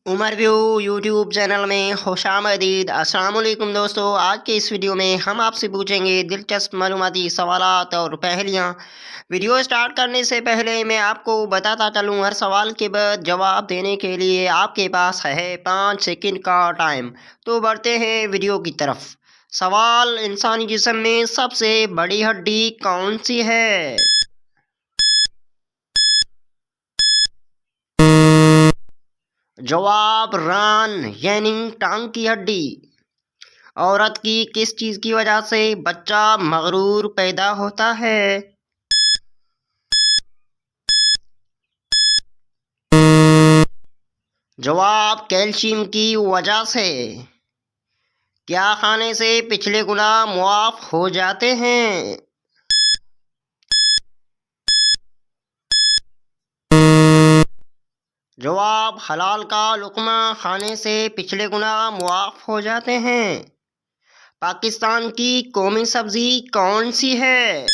Umar view YouTube channel में खुशामदीद। अस्सलाम वालेकुम दोस्तों, आज के इस वीडियो में हम आपसे पूछेंगे दिलचस्प मालूमाती सवालात और पहेलियाँ। वीडियो स्टार्ट करने से पहले मैं आपको बताता चलूँ, हर सवाल के बाद जवाब देने के लिए आपके पास है 5 सेकंड का टाइम। तो बढ़ते हैं वीडियो की तरफ। सवाल, इंसानी जिस्म में सबसे बड़ी हड्डी कौन सी है? जवाब, रान यानी टांग की हड्डी। औरत की किस चीज की वजह से बच्चा मगरूर पैदा होता है? जवाब, कैल्शियम की वजह से। क्या खाने से पिछले गुनाह मुआफ हो जाते हैं? जवाब, हलाल का लुक़मा खाने से पिछले गुनाह मुआफ हो जाते हैं। पाकिस्तान की कौमी सब्जी कौन सी है?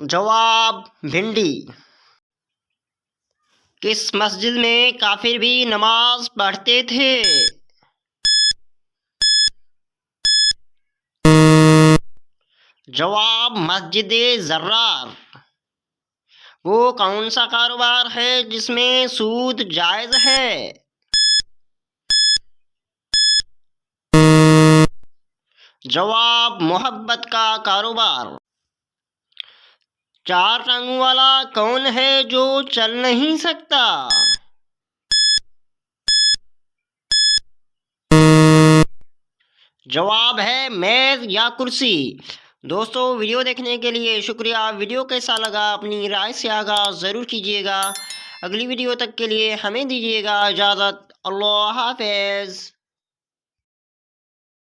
जवाब, भिंडी। किस मस्जिद में काफिर भी नमाज पढ़ते थे? जवाब, मस्जिद ज़र्रार। वो कौन सा कारोबार है जिसमें सूद जायज़ है? जवाब, मोहब्बत का कारोबार। चार टांगों वाला कौन है जो चल नहीं सकता? जवाब है मेज़ या कुर्सी। दोस्तों, वीडियो देखने के लिए शुक्रिया। वीडियो कैसा लगा अपनी राय से आगाज़ ज़रूर कीजिएगा। अगली वीडियो तक के लिए हमें दीजिएगा इजाज़त। अल्लाह हाफ़िज़।